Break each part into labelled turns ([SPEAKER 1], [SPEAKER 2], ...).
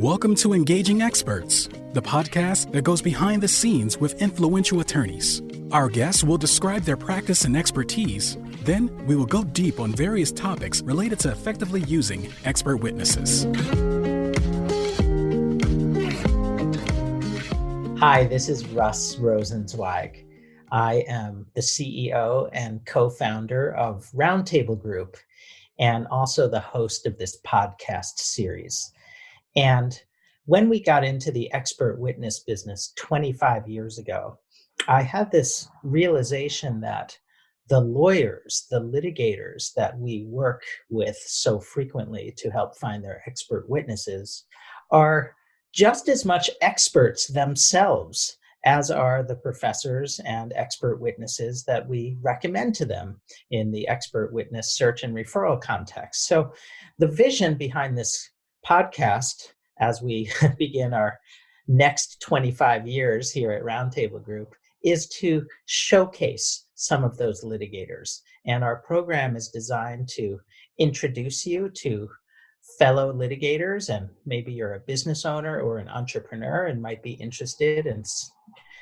[SPEAKER 1] Welcome to Engaging Experts, the podcast that goes behind the scenes with influential attorneys. Our guests will describe their practice and expertise. Then we will go deep on various topics related to effectively using expert witnesses.
[SPEAKER 2] Hi, this is Russ Rosenzweig. I am the CEO and co-founder of Roundtable Group and also the host of this podcast series. And when we got into the expert witness business 25 years ago, I had this realization that the lawyers, the litigators that we work with so frequently to help find their expert witnesses are just as much experts themselves as are the professors and expert witnesses that we recommend to them in the expert witness search and referral context. So the vision behind this podcast as we begin our next 25 years here at Roundtable Group is to showcase some of those litigators. And our program is designed to introduce you to fellow litigators, and maybe you're a business owner or an entrepreneur and might be interested in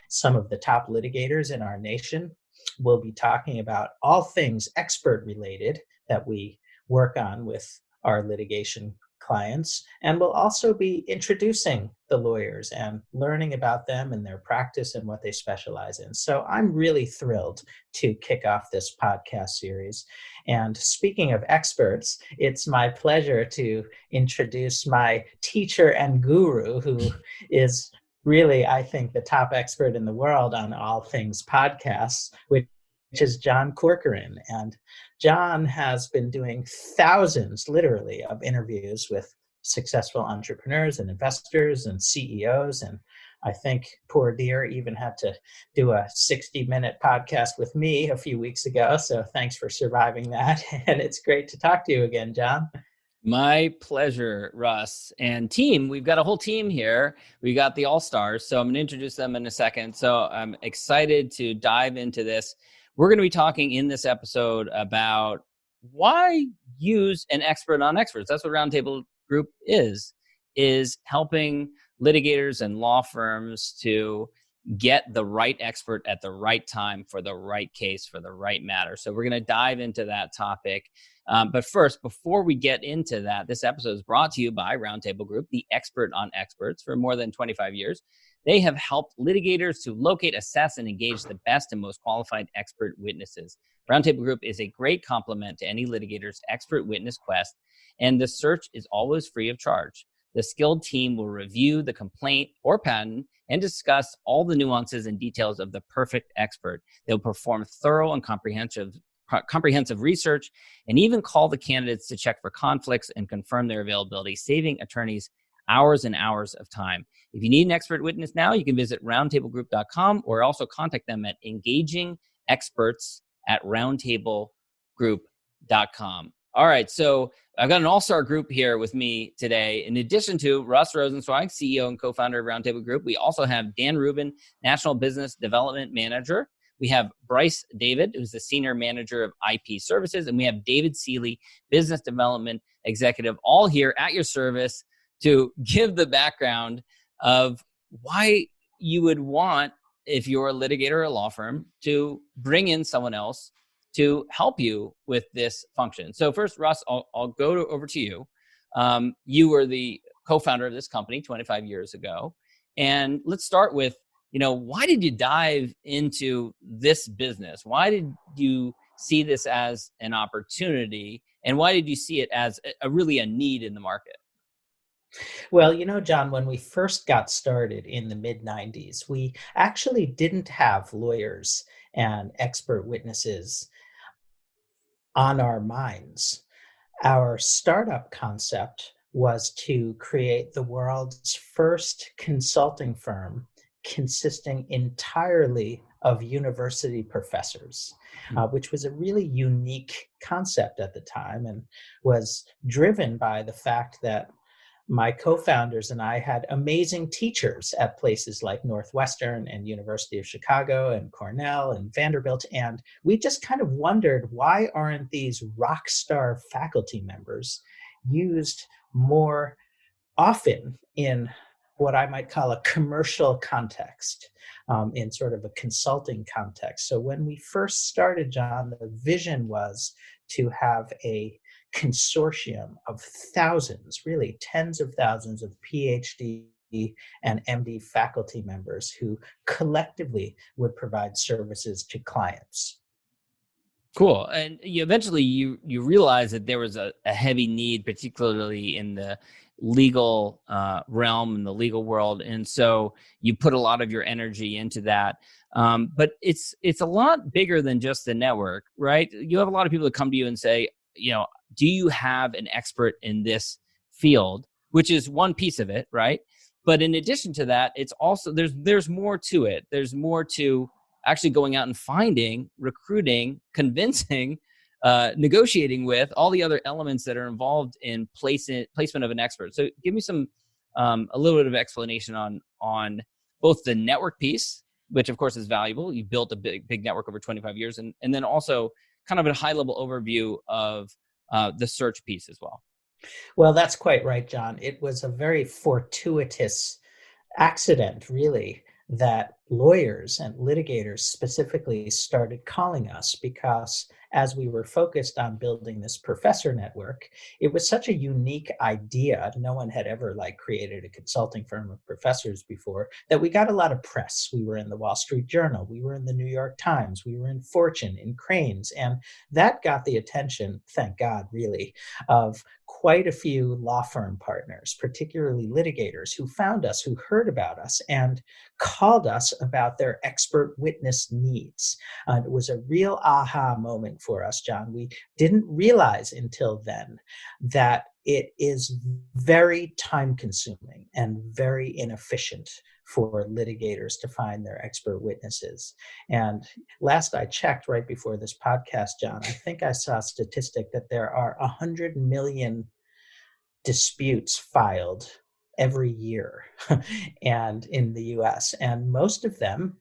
[SPEAKER 2] some of the top litigators in our nation. We'll be talking about all things expert related that we work on with our litigation clients, and we'll also be introducing the lawyers and learning about them and their practice and what they specialize in. So I'm really thrilled to kick off this podcast series. And speaking of experts, it's my pleasure to introduce my teacher and guru, who is really, I think, the top expert in the world on all things podcasts, which is John Corcoran. And John has been doing thousands, literally, of interviews with successful entrepreneurs and investors and CEOs. And I think poor dear even had to do a 60-minute podcast with me a few weeks ago. So thanks for surviving that. And it's great to talk to you again, John.
[SPEAKER 3] My pleasure, Russ. And team, we've got a whole team here. We got the all-stars. So I'm going to introduce them in a second. So I'm excited to dive into this. We're going to be talking in this episode about why use an expert on experts. That's what Roundtable Group is helping litigators and law firms to get the right expert at the right time for the right case, for the right matter. So we're going to dive into that topic. But first, before we get into that, this episode is brought to you by Roundtable Group, the expert on experts. For more than 25 years, they have helped litigators to locate, assess, and engage the best and most qualified expert witnesses. Roundtable Group is a great complement to any litigator's expert witness quest, and the search is always free of charge. The skilled team will review the complaint or patent and discuss all the nuances and details of the perfect expert. They'll perform thorough and comprehensive research and even call the candidates to check for conflicts and confirm their availability, saving attorneys hours and hours of time. If you need an expert witness now, you can visit roundtablegroup.com or also contact them at engagingexperts@roundtablegroup.com. All right, so I've got an all-star group here with me today. In addition to Russ Rosenzweig, CEO and co-founder of Roundtable Group, we also have Dan Rubin, National Business Development Manager. We have Brice David, who's the Senior Manager of IP Services, and we have David Seeley, Business Development Executive, all here at your service to give the background of why you would want, if you're a litigator or a law firm, to bring in someone else to help you with this function. So first, Russ, I'll go over to you. You were the co-founder of this company 25 years ago. And let's start with, why did you dive into this business? Why did you see this as an opportunity? And why did you see it as really a need in the market?
[SPEAKER 2] Well, John, when we first got started in the mid-90s, we actually didn't have lawyers and expert witnesses on our minds. Our startup concept was to create the world's first consulting firm consisting entirely of university professors, which was a really unique concept at the time and was driven by the fact that my co-founders and I had amazing teachers at places like Northwestern and University of Chicago and Cornell and Vanderbilt. And we just kind of wondered, why aren't these rock star faculty members used more often in what I might call a commercial context, in sort of a consulting context. So when we first started, John, the vision was to have a consortium of thousands, really tens of thousands of PhD and MD faculty members who collectively would provide services to clients.
[SPEAKER 3] Cool. And you realize that there was a heavy need, particularly in the legal realm and the legal world, and so you put a lot of your energy into that. But it's a lot bigger than just the network, right? You have a lot of people that come to you and say, do you have an expert in this field? Which is one piece of it, right? But in addition to that, it's also there's more to it. There's more to actually going out and finding, recruiting, convincing, negotiating with all the other elements that are involved in placement of an expert. So give me a little bit of explanation on both the network piece, which of course is valuable. You built a big network over 25 years, and then also kind of a high level overview of the search piece as well.
[SPEAKER 2] Well, that's quite right, John. It was a very fortuitous accident, really, that lawyers and litigators specifically started calling us, because as we were focused on building this professor network, it was such a unique idea. No one had ever created a consulting firm of professors before, that we got a lot of press. We were in the Wall Street Journal, we were in the New York Times, we were in Fortune, in Cranes, and that got the attention, thank God, really, of quite a few law firm partners, particularly litigators, who found us, who heard about us, and called us about their expert witness needs. It was a real aha moment for us, John. We didn't realize until then that it is very time consuming and very inefficient for litigators to find their expert witnesses. And last I checked, right before this podcast, John, I think I saw a statistic that there are 100 million disputes filed every year and in the US, and most of them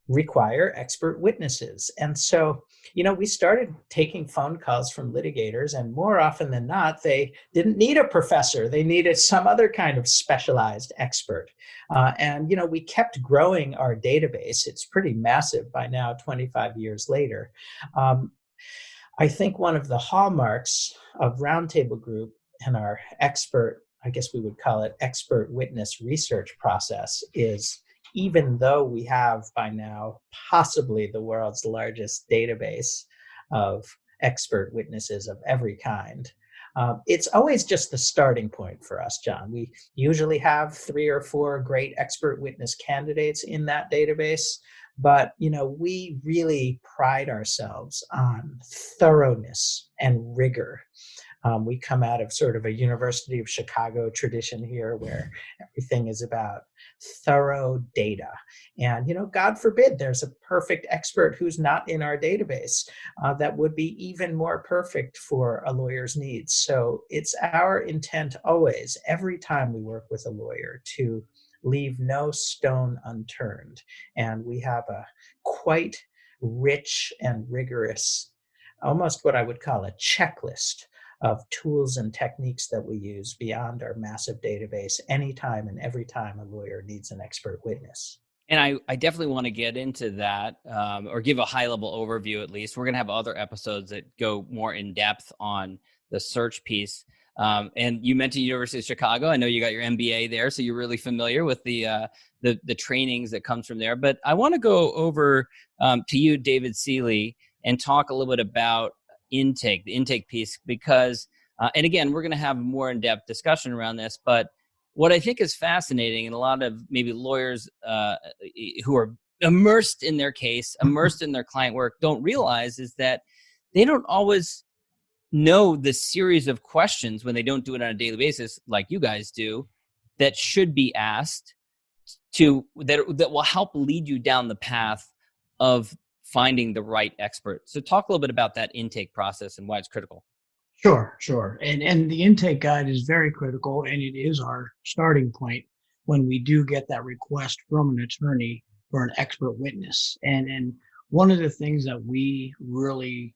[SPEAKER 2] require expert witnesses. And so, we started taking phone calls from litigators, and more often than not, they didn't need a professor. They needed some other kind of specialized expert. And we kept growing our database. It's pretty massive by now, 25 years later. I think one of the hallmarks of Roundtable Group and our expert, I guess we would call it expert witness research process, is even though we have by now possibly the world's largest database of expert witnesses of every kind, it's always just the starting point for us, John. We usually have 3 or 4 great expert witness candidates in that database, but we really pride ourselves on thoroughness and rigor. We come out of sort of a University of Chicago tradition here, where everything is about thorough data. And, God forbid there's a perfect expert who's not in our database. That would be even more perfect for a lawyer's needs. So it's our intent always, every time we work with a lawyer, to leave no stone unturned. And we have a quite rich and rigorous, almost what I would call a checklist of tools and techniques that we use beyond our massive database anytime and every time a lawyer needs an expert witness.
[SPEAKER 3] And I definitely want to get into that, or give a high-level overview at least. We're going to have other episodes that go more in depth on the search piece. And you mentioned University of Chicago. I know you got your MBA there, so you're really familiar with the trainings that comes from there. But I want to go over to you, David Seeley, and talk a little bit about the intake piece, because, and again, we're going to have a more in-depth discussion around this, but what I think is fascinating, and a lot of maybe lawyers who are immersed in their case, immersed in their client work, don't realize, is that they don't always know the series of questions when they don't do it on a daily basis, like you guys do, that should be asked that will help lead you down the path of finding the right expert. So talk a little bit about that intake process and why it's critical.
[SPEAKER 4] Sure. And the intake guide is very critical, and it is our starting point when we do get that request from an attorney for an expert witness. And one of the things that we really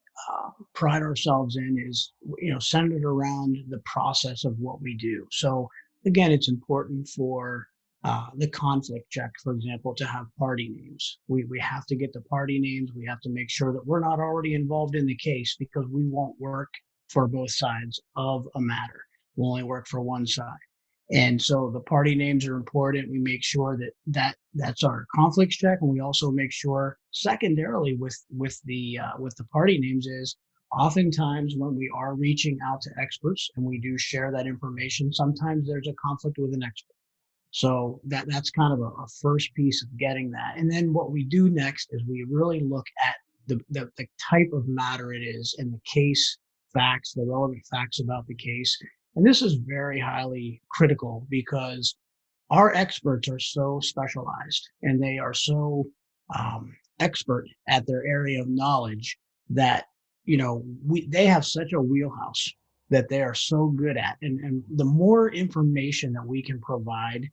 [SPEAKER 4] pride ourselves in is, centered around the process of what we do. So again, it's important for the conflict check, for example, to have party names. We have to get the party names. We have to make sure that we're not already involved in the case, because we won't work for both sides of a matter. We'll only work for one side. And so the party names are important. We make sure that's our conflicts check, and we also make sure secondarily with the party names is oftentimes when we are reaching out to experts and we do share that information, sometimes there's a conflict with an expert. So that's kind of a first piece of getting that. And then what we do next is we really look at the type of matter it is and the case facts, the relevant facts about the case. And this is very highly critical because our experts are so specialized and they are so expert at their area of knowledge that, they have such a wheelhouse that they are so good at. And the more information that we can provide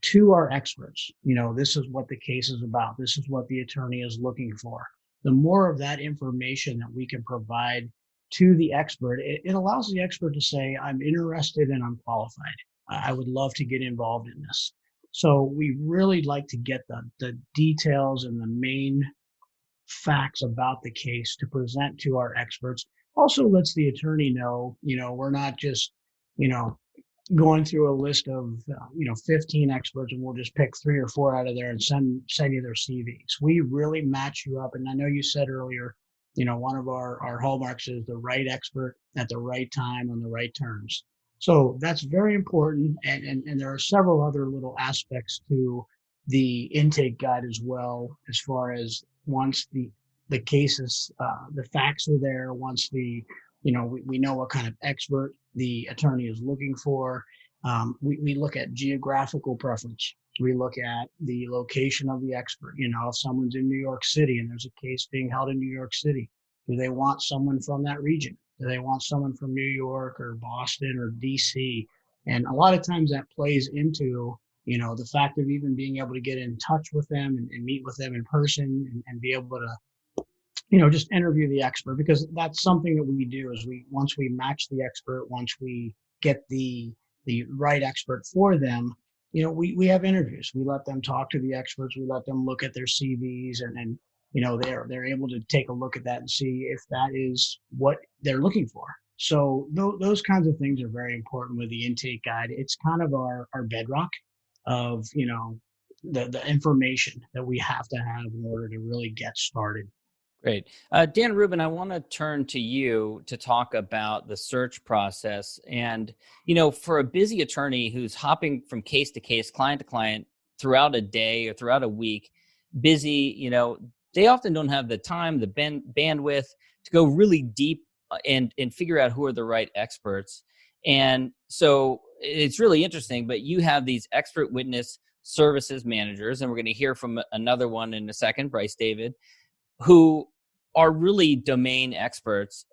[SPEAKER 4] to our experts, this is what the case is about. This is what the attorney is looking for. The more of that information that we can provide to the expert, it allows the expert to say, I'm interested and I'm qualified. I would love to get involved in this. So we really like to get the details and the main facts about the case to present to our experts. Also lets the attorney know, we're not just, going through a list of 15 experts and we'll just pick 3 or 4 out of there and send you their CVs. We really match you up. And I know you said earlier, one of our hallmarks is the right expert at the right time on the right terms. So that's very important. And there are several other little aspects to the intake guide as well, as far as once the cases, the facts are there, once we know what kind of expert the attorney is looking for. We look at geographical preference. We look at the location of the expert. If someone's in New York City and there's a case being held in New York City, do they want someone from that region? Do they want someone from New York or Boston or DC? And a lot of times that plays into, the fact of even being able to get in touch with them and meet with them in person and be able to just interview the expert, because that's something that we do is once we match the expert, once we get the right expert for them, we have interviews. We let them talk to the experts. We let them look at their CVs and they're able to take a look at that and see if that is what they're looking for. So those kinds of things are very important with the intake guide. It's kind of our bedrock of, the information that we have to have in order to really get started.
[SPEAKER 3] Great. Dan Rubin, I want to turn to you to talk about the search process. And, for a busy attorney who's hopping from case to case, client to client throughout a day or throughout a week, busy, they often don't have the time, the bandwidth to go really deep and figure out who are the right experts. And so it's really interesting, but you have these expert witness services managers, and we're going to hear from another one in a second, Brice David, who are really domain experts.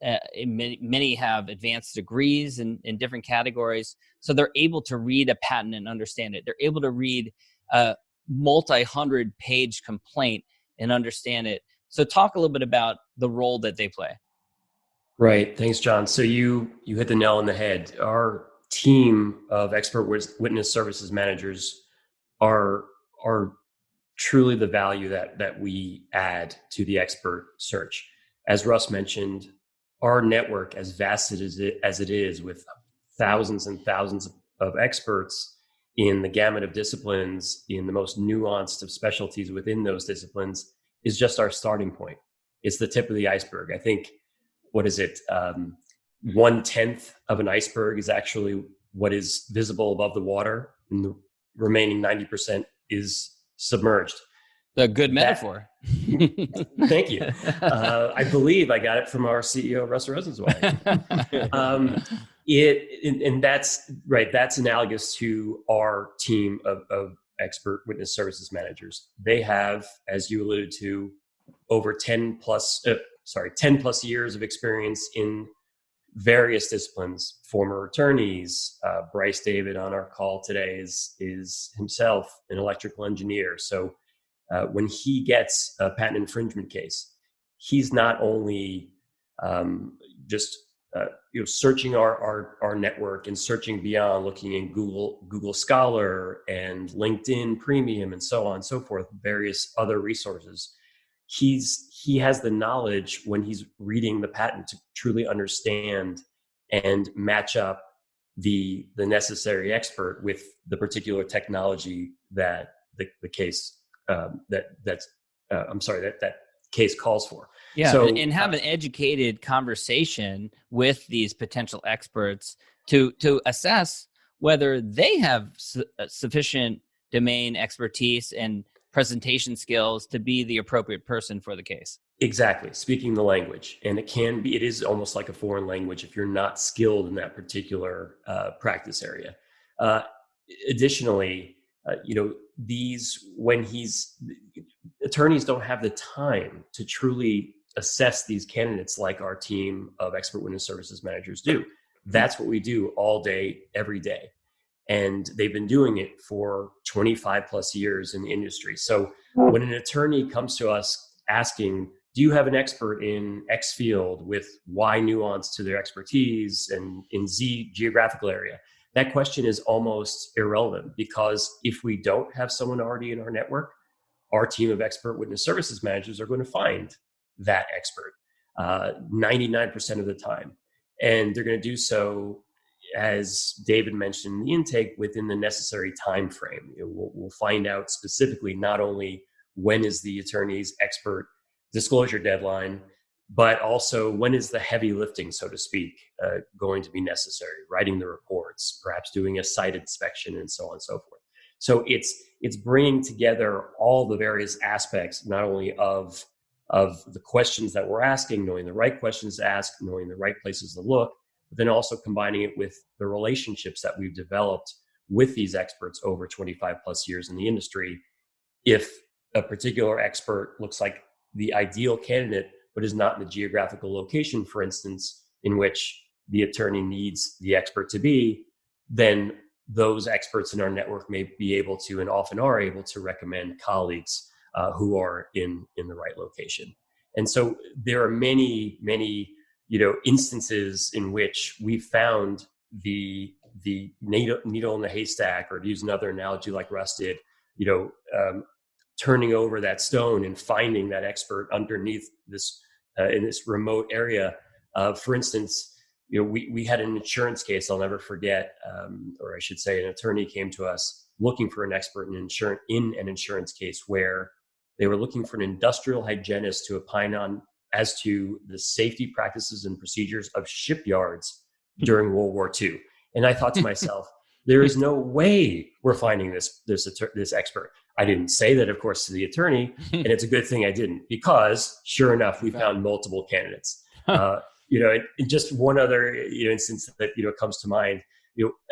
[SPEAKER 3] Many have advanced degrees in different categories. So they're able to read a patent and understand it. They're able to read a multi-100 page complaint and understand it. So talk a little bit about the role that they play.
[SPEAKER 5] Right. Thanks, John. So you hit the nail on the head. Our team of expert witness services managers are truly the value that we add to the expert search. As Russ mentioned, our network, as vast as it is, with thousands and thousands of experts in the gamut of disciplines, in the most nuanced of specialties within those disciplines, is just our starting point. It's the tip of the iceberg. I think, 1/10 of an iceberg is actually what is visible above the water, and the remaining 90% is submerged.
[SPEAKER 3] A good metaphor.
[SPEAKER 5] Thank you. I believe I got it from our CEO, Russ Rosenzweig. And that's right. That's analogous to our team of expert witness services managers. They have, as you alluded to, over 10 plus years of experience in various disciplines. Former attorneys. Brice David on our call today is himself an electrical engineer. So when he gets a patent infringement case, he's not only just searching our network and searching beyond, looking in Google Scholar and LinkedIn Premium and so on and so forth, various other resources. He has the knowledge when he's reading the patent to truly understand and match up the necessary expert with the particular technology that the case that case calls for.
[SPEAKER 3] Yeah,
[SPEAKER 5] so,
[SPEAKER 3] and have an educated conversation with these potential experts to assess whether they have sufficient domain expertise and presentation skills to be the appropriate person for the case.
[SPEAKER 5] Exactly, speaking the language, and it is almost like a foreign language if you're not skilled in that particular practice area. Additionally, attorneys don't have the time to truly assess these candidates like our team of expert witness services managers do. That's what we do all day, every day. And they've been doing it for 25 plus years in the industry. So when an attorney comes to us asking, do you have an expert in X field with Y nuance to their expertise and in Z geographical area? That question is almost irrelevant, because if we don't have someone already in our network, our team of expert witness services managers are going to find that expert 99% of the time. And they're going to do so, as David mentioned in the intake, within the necessary time frame. We'll find out specifically not only when is the attorney's expert disclosure deadline, but also when is the heavy lifting, so to speak, going to be necessary, writing the reports, perhaps doing a site inspection, and so on and so forth. So it's bringing together all the various aspects, not only of the questions that we're asking, knowing the right questions to ask, knowing the right places to look, but then also combining it with the relationships that we've developed with these experts over 25 plus years in the industry. If a particular expert looks like the ideal candidate, but is not in the geographical location, for instance, in which the attorney needs the expert to be, then those experts in our network may be able to, and often are able to, recommend colleagues who are in the right location. And so there are many instances in which we found the needle in the haystack, or to use another analogy like Russ did, turning over that stone and finding that expert underneath this in this remote area. For instance, we had an insurance case I'll never forget, or I should say, an attorney came to us looking for an expert in an insurance case where they were looking for an industrial hygienist to opine on as to the safety practices and procedures of shipyards during World War II. And I thought to myself, there is no way we're finding this expert. I didn't say that, of course, to the attorney, and it's a good thing I didn't, because sure enough, we found multiple candidates. Just one other instance that comes to mind.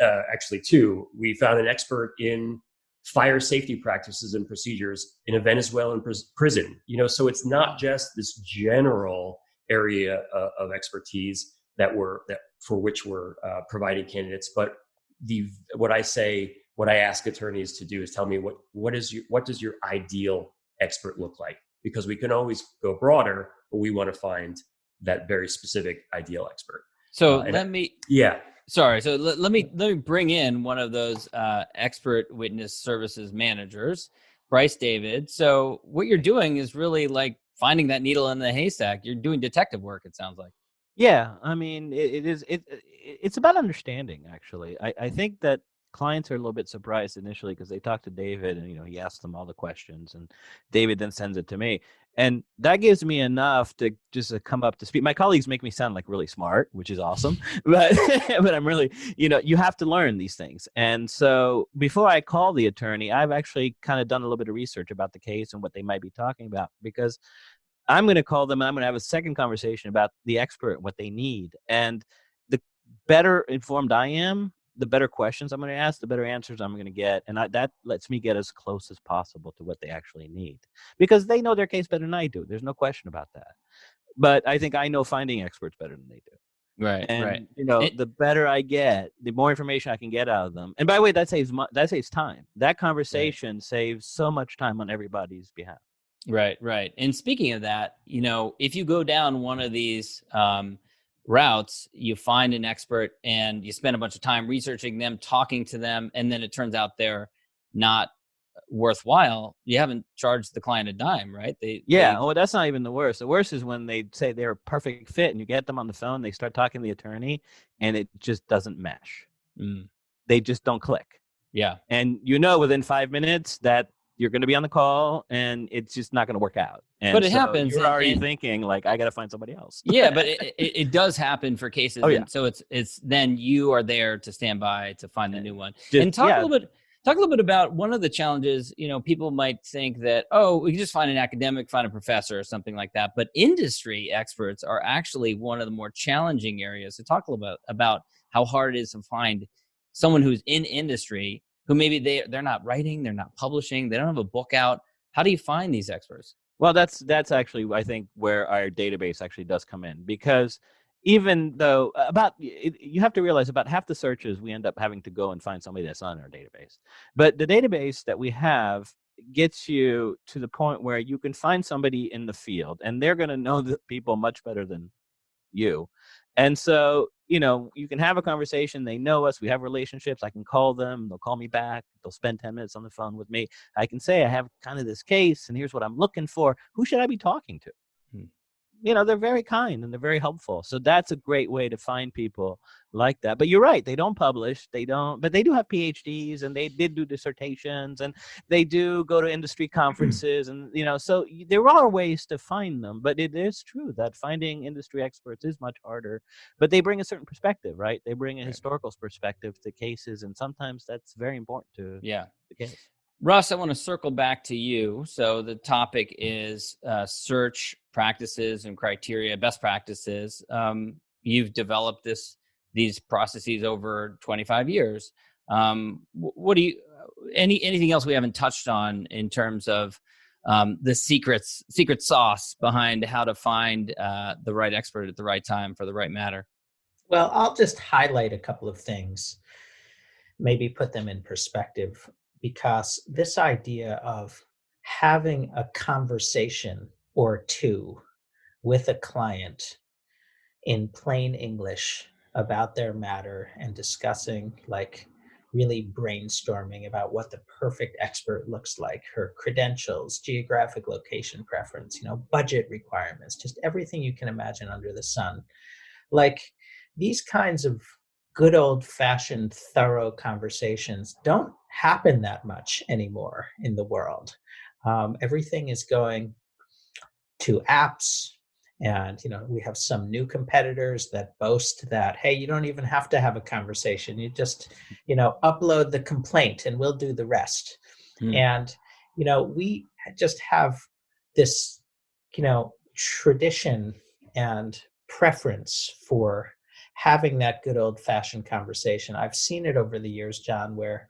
[SPEAKER 5] Actually, two. We found an expert in fire safety practices and procedures in a Venezuelan prison. So it's not just this general area of expertise for which we're providing candidates, but what I ask attorneys to do is tell me what does your ideal expert look like? Because we can always go broader, but we want to find that very specific ideal expert.
[SPEAKER 3] So let me bring in one of those expert witness services managers, Brice David. So what you're doing is really like finding that needle in the haystack. You're doing detective work, it sounds like.
[SPEAKER 6] Yeah, I mean, it's about understanding, actually. I think that clients are a little bit surprised initially because they talk to David and, he asks them all the questions, and David then sends it to me. And that gives me enough to just come up to speed. My colleagues make me sound like really smart, which is awesome. but I'm really, you have to learn these things. And so before I call the attorney, I've actually kind of done a little bit of research about the case and what they might be talking about, because I'm going to call them and I'm going to have a second conversation about the expert, what they need. And the better informed I am, the better questions I'm going to ask, the better answers I'm going to get. And that lets me get as close as possible to what they actually need, because they know their case better than I do. There's no question about that. But I think I know finding experts better than they do.
[SPEAKER 3] Right.
[SPEAKER 6] And,
[SPEAKER 3] right.
[SPEAKER 6] The better I get, the more information I can get out of them. And by the way, that saves time. That conversation saves so much time on everybody's behalf.
[SPEAKER 3] Right. And speaking of that, if you go down one of these routes, you find an expert and you spend a bunch of time researching them, talking to them, and then it turns out they're not worthwhile. You haven't charged the client a dime, right?
[SPEAKER 6] Well, that's not even the worst. The worst is when they say they're a perfect fit and you get them on the phone, they start talking to the attorney and it just doesn't mesh. They just don't click.
[SPEAKER 3] Yeah.
[SPEAKER 6] And within 5 minutes that you're going to be on the call and it's just not going to work out. And
[SPEAKER 3] but it happens.
[SPEAKER 6] You're already thinking like, I got to find somebody else.
[SPEAKER 3] Yeah, but it does happen for cases.
[SPEAKER 6] Oh, yeah.
[SPEAKER 3] And so it's then you are there to stand by to find the new one. And talk a little bit about one of the challenges. People might think that, we can just find an academic, find a professor or something like that. But industry experts are actually one of the more challenging areas. So talk a little bit about how hard it is to find someone who's in industry who maybe they're not writing, they're not publishing, they don't have a book out. How do you find these experts?
[SPEAKER 6] Well, that's actually, I think, where our database actually does come in, because even though you have to realize about half the searches we end up having to go and find somebody that's on our database. But the database that we have gets you to the point where you can find somebody in the field and they're going to know the people much better than you. And so, you can have a conversation. They know us. We have relationships. I can call them. They'll call me back. They'll spend 10 minutes on the phone with me. I can say, I have kind of this case and here's what I'm looking for. Who should I be talking to? They're very kind and they're very helpful. So that's a great way to find people like that. But you're right. They don't publish. But they do have PhDs and they did do dissertations and they do go to industry conferences. And, so there are ways to find them. But it is true that finding industry experts is much harder. But they bring a certain perspective, right? They bring a historical perspective to cases. And sometimes that's very important to the case.
[SPEAKER 3] Russ, I want to circle back to you. So the topic is search practices and criteria, best practices. You've developed these processes over 25 years. What do you? Anything else we haven't touched on in terms of the secret sauce behind how to find the right expert at the right time for the right matter?
[SPEAKER 2] Well, I'll just highlight a couple of things, maybe put them in perspective. Because this idea of having a conversation or two with a client in plain English about their matter and discussing, like really brainstorming about what the perfect expert looks like, her credentials, geographic location preference, budget requirements, just everything you can imagine under the sun. Like these kinds of good old-fashioned, thorough conversations don't happen that much anymore in the world. Everything is going to apps, and we have some new competitors that boast that, hey, you don't even have to have a conversation. You just, upload the complaint and we'll do the rest. And, we just have this, tradition and preference for having that good old-fashioned conversation. I've seen it over the years, John, where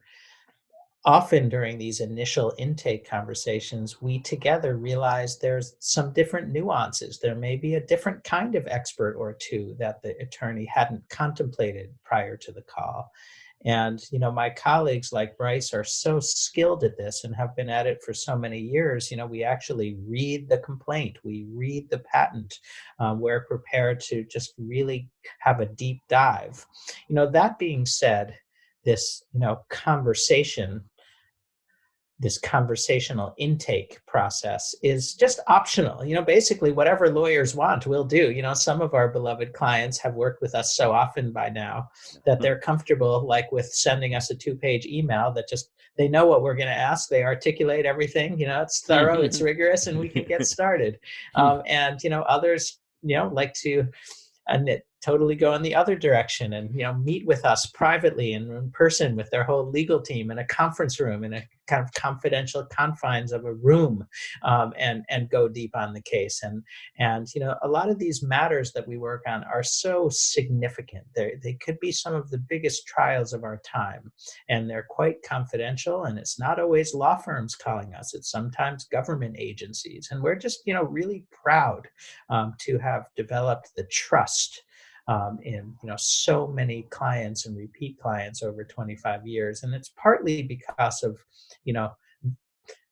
[SPEAKER 2] often during these initial intake conversations, we together realize there's some different nuances. There may be a different kind of expert or two that the attorney hadn't contemplated prior to the call. And, my colleagues like Brice are so skilled at this and have been at it for so many years. We actually read the complaint, we read the patent. We're prepared to just really have a deep dive. That being said, this, this conversational intake process is just optional. Basically whatever lawyers want, we'll do. Some of our beloved clients have worked with us so often by now that they're comfortable, like with sending us a 2-page email that just, they know what we're going to ask. They articulate everything, it's thorough, it's rigorous, and we can get started. And, others, like to totally go in the other direction and meet with us privately and in person with their whole legal team in a conference room in a kind of confidential confines of a room, and go deep on the case. And a lot of these matters that we work on are so significant. They could be some of the biggest trials of our time, and they're quite confidential. And it's not always law firms calling us; it's sometimes government agencies. And we're just really proud to have developed the trust in so many clients and repeat clients over 25 years. And it's partly because of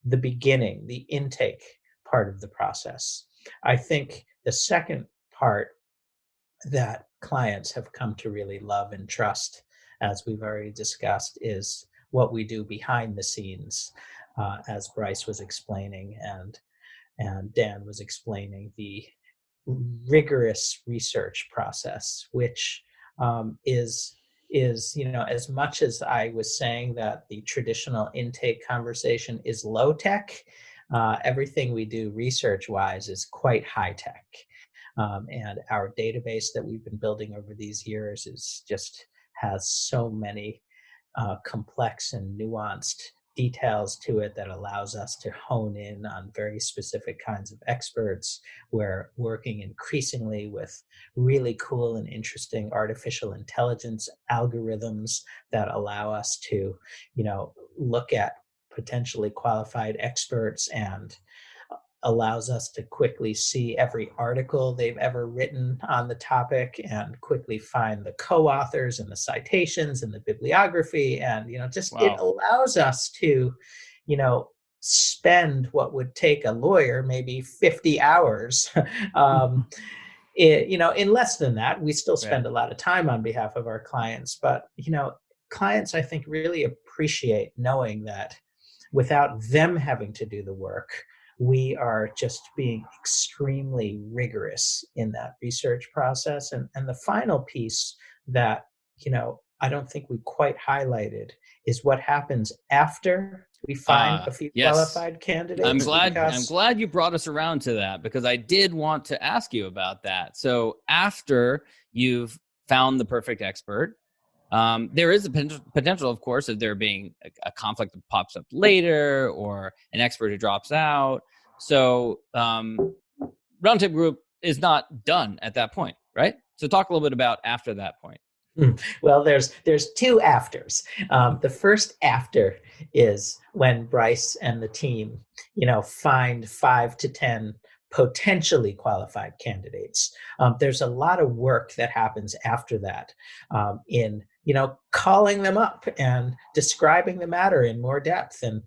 [SPEAKER 2] the beginning, the intake part of the process. I think the second part that clients have come to really love and trust, as we've already discussed, is what we do behind the scenes, as Brice was explaining and Dan was explaining, the rigorous research process, which is as much as I was saying that the traditional intake conversation is low tech, everything we do research wise is quite high tech. And our database that we've been building over these years is just has so many complex and nuanced details to it that allows us to hone in on very specific kinds of experts. We're working increasingly with really cool and interesting artificial intelligence algorithms that allow us to, look at potentially qualified experts, and allows us to quickly see every article they've ever written on the topic and quickly find the co-authors and the citations and the bibliography. And, it allows us to, spend what would take a lawyer maybe 50 hours, in less than that. We still spend a lot of time on behalf of our clients, but, clients, I think, really appreciate knowing that without them having to do the work, we are just being extremely rigorous in that research process. And the final piece that, I don't think we quite highlighted is what happens after we find a few qualified candidates.
[SPEAKER 3] I'm glad you brought us around to that, because I did want to ask you about that. So after you've found the perfect expert, there is a potential, of course, of there being a conflict that pops up later, or an expert who drops out. So Roundtable Group is not done at that point, right? So talk a little bit about after that point.
[SPEAKER 2] Well, there's two afters. The first after is when Brice and the team, find 5 to 10 potentially qualified candidates. There's a lot of work that happens after that, in calling them up and describing the matter in more depth, and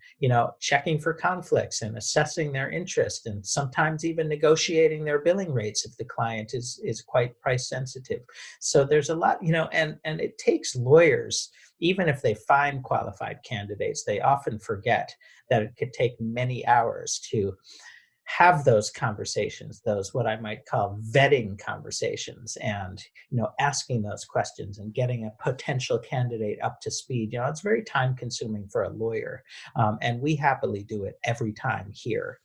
[SPEAKER 2] checking for conflicts and assessing their interest, and sometimes even negotiating their billing rates if the client is quite price sensitive. So there's a lot, and it takes lawyers, even if they find qualified candidates, they often forget that it could take many hours to have those conversations, those what I might call vetting conversations, and asking those questions and getting a potential candidate up to speed. It's very time consuming for a lawyer, and we happily do it every time here.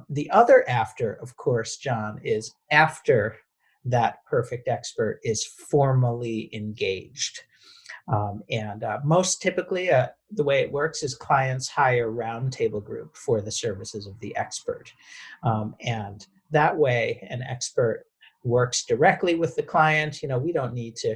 [SPEAKER 2] The other after, of course, John, is after that perfect expert is formally engaged. Most typically, the way it works is clients hire Roundtable Group for the services of the expert. And that way, an expert works directly with the client. We don't need to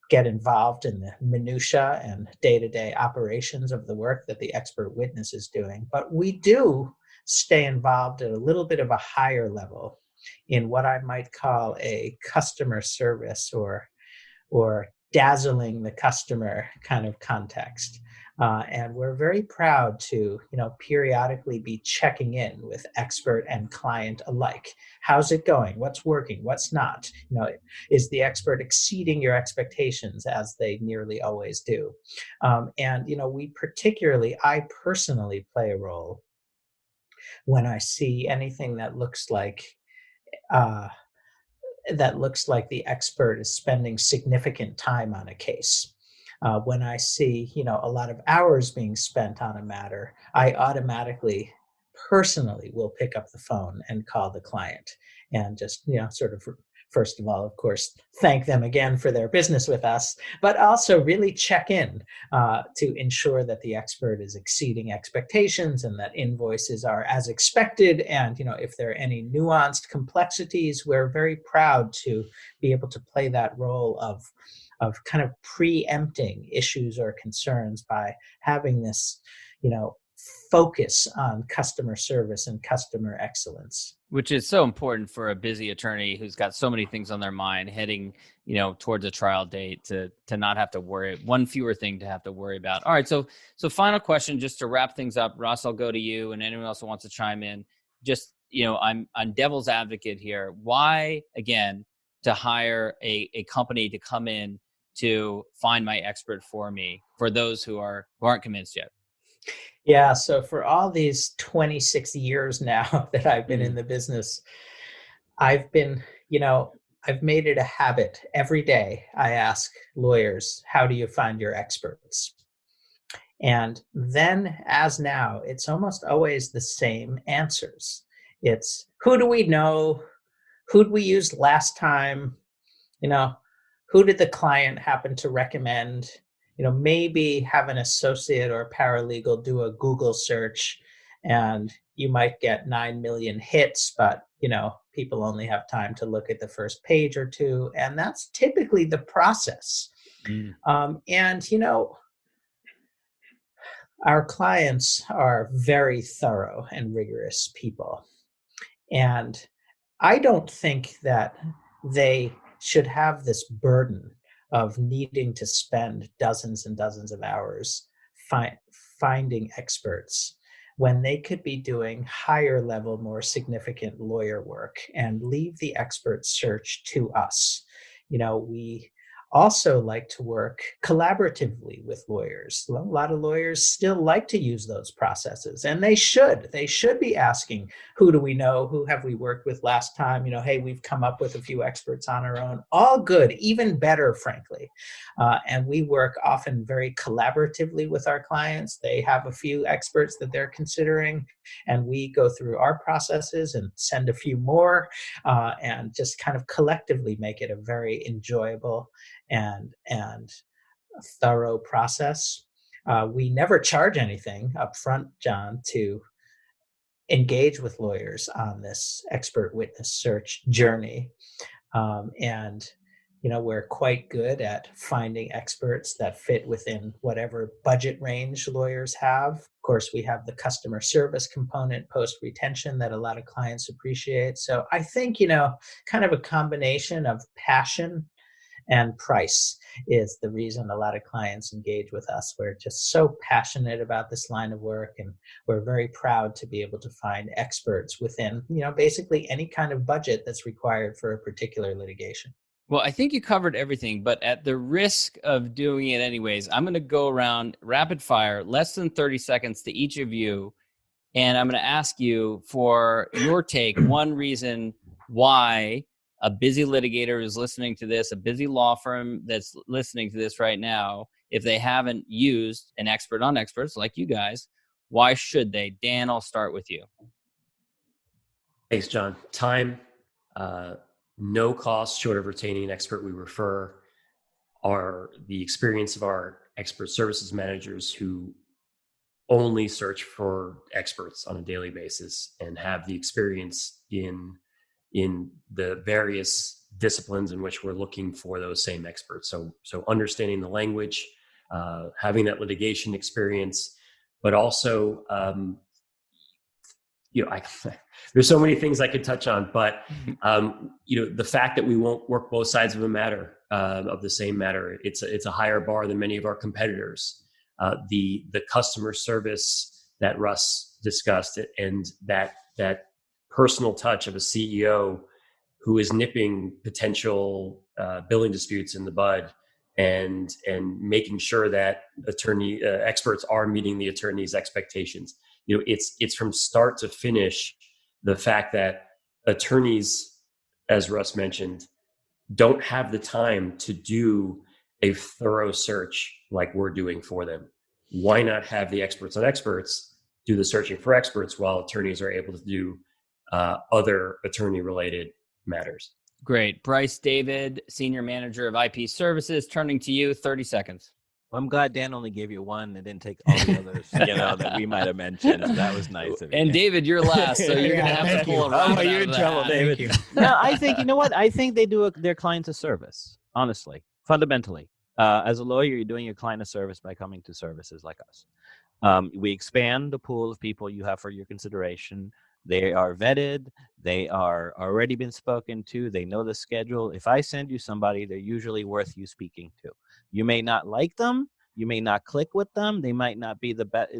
[SPEAKER 2] get involved in the minutia and day-to-day operations of the work that the expert witness is doing. But we do stay involved at a little bit of a higher level in what I might call a customer service or dazzling the customer kind of context. And we're very proud to, periodically be checking in with expert and client alike. How's it going? What's working? What's not? Is the expert exceeding your expectations, as they nearly always do? And I personally play a role when I see anything that looks like the expert is spending significant time on a case. When I see, a lot of hours being spent on a matter, I automatically, personally, will pick up the phone and call the client and just, sort of, first of all, of course, thank them again for their business with us, but also really check in to ensure that the expert is exceeding expectations and that invoices are as expected. And, if there are any nuanced complexities, we're very proud to be able to play that role of kind of preempting issues or concerns by having this, focus on customer service and customer excellence.
[SPEAKER 3] Which is so important for a busy attorney who's got so many things on their mind heading, towards a trial date, to not have to worry, one fewer thing to have to worry about. All right. So final question, just to wrap things up. Russ, I'll go to you, and anyone else who wants to chime in. Just, I'm devil's advocate here. Why, again, to hire a company to come in to find my expert for me, for those who aren't convinced yet?
[SPEAKER 2] Yeah, so for all these 26 years now that I've been in the business, I've been, I've made it a habit. Every day I ask lawyers, how do you find your experts? And then, as now, it's almost always the same answers. It's, who do we know? Who did we use last time? You know, who did the client happen to recommend? Maybe have an associate or a paralegal do a Google search, and you might get 9 million hits, but people only have time to look at the first page or two, and that's typically the process. And our clients are very thorough and rigorous people, and I don't think that they should have this burden of needing to spend dozens and dozens of hours finding experts when they could be doing higher level, more significant lawyer work and leave the expert search to us. We also like to work collaboratively with lawyers. A lot of lawyers still like to use those processes, and they should. They should be asking, who do we know? Who have we worked with last time? Hey, we've come up with a few experts on our own. All good, even better, frankly. And we work often very collaboratively with our clients. They have a few experts that they're considering, and we go through our processes and send a few more, and just kind of collectively make it a very enjoyable and thorough process. We never charge anything up front, John, to engage with lawyers on this expert witness search journey. And we're quite good at finding experts that fit within whatever budget range lawyers have. Of course, we have the customer service component post-retention that a lot of clients appreciate. So I think, kind of a combination of passion and price is the reason a lot of clients engage with us. We're just so passionate about this line of work, and we're very proud to be able to find experts within, basically any kind of budget that's required for a particular litigation.
[SPEAKER 3] Well, I think you covered everything, but at the risk of doing it anyways, I'm going to go around rapid fire, less than 30 seconds to each of you. And I'm going to ask you for your take, one reason why a busy litigator is listening to this, a busy law firm that's listening to this right now, if they haven't used an expert on experts like you guys, why should they? Dan, I'll start with you.
[SPEAKER 5] Thanks, John. Time, no cost short of retaining an expert we refer, are the experience of our expert services managers who only search for experts on a daily basis and have the experience in the various disciplines in which we're looking for those same experts. So understanding the language, having that litigation experience, but also, there's so many things I could touch on, but the fact that we won't work both sides of a matter, of the same matter, it's a higher bar than many of our competitors. The customer service that Russ discussed, and that personal touch of a CEO who is nipping potential billing disputes in the bud and making sure that attorney experts are meeting the attorney's expectations. It's from start to finish, the fact that attorneys, as Russ mentioned, don't have the time to do a thorough search like we're doing for them. Why not have the experts on experts do the searching for experts while attorneys are able to do other attorney-related matters?
[SPEAKER 3] Great. Brice David, Senior Manager of IP Services, turning to you, 30 seconds.
[SPEAKER 6] Well, I'm glad Dan only gave you one and didn't take all the others, that we might have mentioned. So that was nice of you.
[SPEAKER 3] And David, you're last, so you're going to have to pull a rabbit
[SPEAKER 6] you're in trouble, David. No, I think, I think they do their clients a service, honestly, fundamentally. As a lawyer, you're doing your client a service by coming to services like us. We expand the pool of people you have for your consideration. They are vetted. They are already been spoken to. They know the schedule. If I send you somebody, they're usually worth you speaking to. You may not like them. You may not click with them. They might not be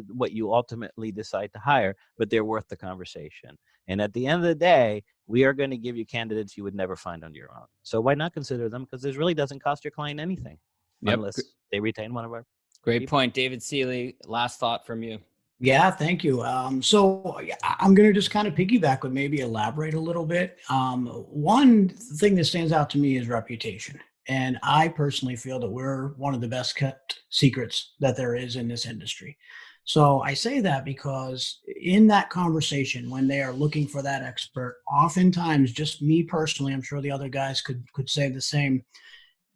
[SPEAKER 6] what you ultimately decide to hire, but they're worth the conversation. And at the end of the day, we are going to give you candidates you would never find on your own. So why not consider them? Because this really doesn't cost your client anything unless they retain one of our
[SPEAKER 3] Great
[SPEAKER 6] people.
[SPEAKER 3] point. David Seeley, last thought from you.
[SPEAKER 4] Yeah, thank you. So I'm going to just kind of piggyback but maybe elaborate a little bit. One thing that stands out to me is reputation. And I personally feel that we're one of the best kept secrets that there is in this industry. So I say that because in that conversation, when they are looking for that expert, oftentimes, just me personally, I'm sure the other guys could say the same.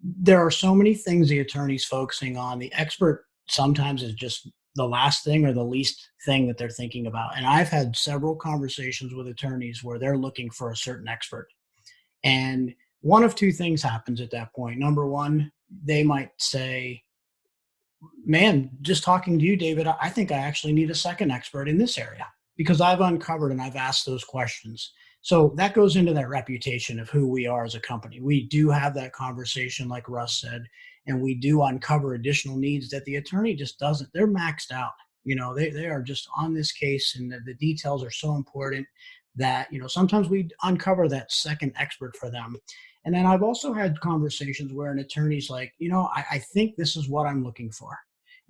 [SPEAKER 4] There are so many things the attorney's focusing on. The expert sometimes is just the last thing or the least thing that they're thinking about. And I've had several conversations with attorneys where they're looking for a certain expert. And one of two things happens at that point. Number one, they might say, man, just talking to you, David, I think I actually need a second expert in this area because I've uncovered and I've asked those questions. So that goes into that reputation of who we are as a company. We do have that conversation, like Russ said, and we do uncover additional needs that the attorney just doesn't. They're maxed out. They are just on this case, and the details are so important that, sometimes we uncover that second expert for them. And then I've also had conversations where an attorney's like, I think this is what I'm looking for.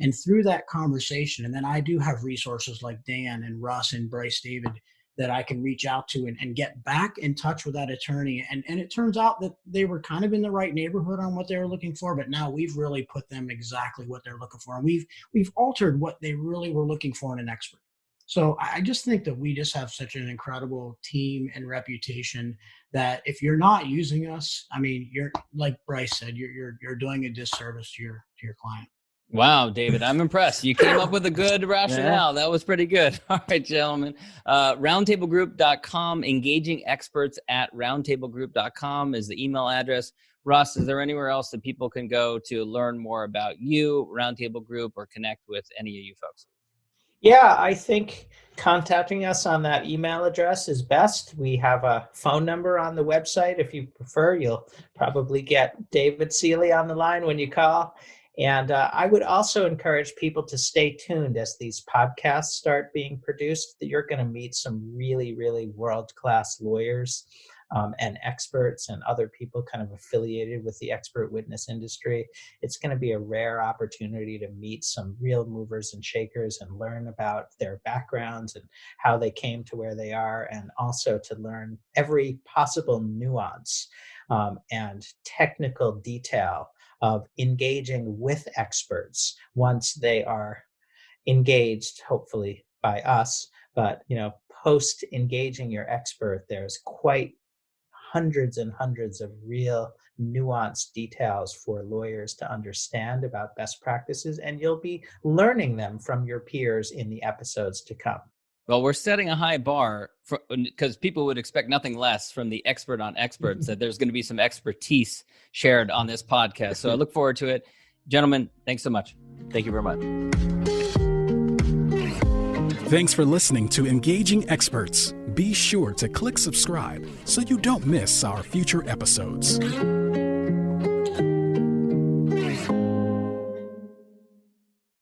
[SPEAKER 4] And through that conversation, and then I do have resources like Dan and Russ and Brice David that I can reach out to and get back in touch with that attorney. And it turns out that they were kind of in the right neighborhood on what they were looking for, but now we've really put them exactly what they're looking for. And we've altered what they really were looking for in an expert. So I just think that we just have such an incredible team and reputation that if you're not using us, I mean, you're, like Brice said, you're doing a disservice to your client.
[SPEAKER 3] Wow, David, I'm impressed. You came up with a good rationale. That was pretty good. All right, gentlemen. Roundtablegroup.com, engaging experts at roundtablegroup.com is the email address. Russ, is there anywhere else that people can go to learn more about you, Roundtable Group, or connect with any of you folks?
[SPEAKER 2] Yeah, I think contacting us on that email address is best. We have a phone number on the website. If you prefer, you'll probably get David Seeley on the line when you call. And I would also encourage people to stay tuned as these podcasts start being produced. You're going to meet some really, really world-class lawyers and experts and other people kind of affiliated with the expert witness industry. It's going to be a rare opportunity to meet some real movers and shakers and learn about their backgrounds and how they came to where they are, and also to learn every possible nuance and technical detail of engaging with experts once they are engaged, hopefully by us. But, post engaging your expert, there's quite hundreds and hundreds of real nuanced details for lawyers to understand about best practices, and you'll be learning them from your peers in the episodes to come.
[SPEAKER 3] Well, we're setting a high bar because people would expect nothing less from the expert on experts, that there's going to be some expertise shared on this podcast. So I look forward to it. Gentlemen, thanks so much.
[SPEAKER 6] Thank you very much.
[SPEAKER 1] Thanks for listening to Engaging Experts. Be sure to click subscribe so you don't miss our future episodes.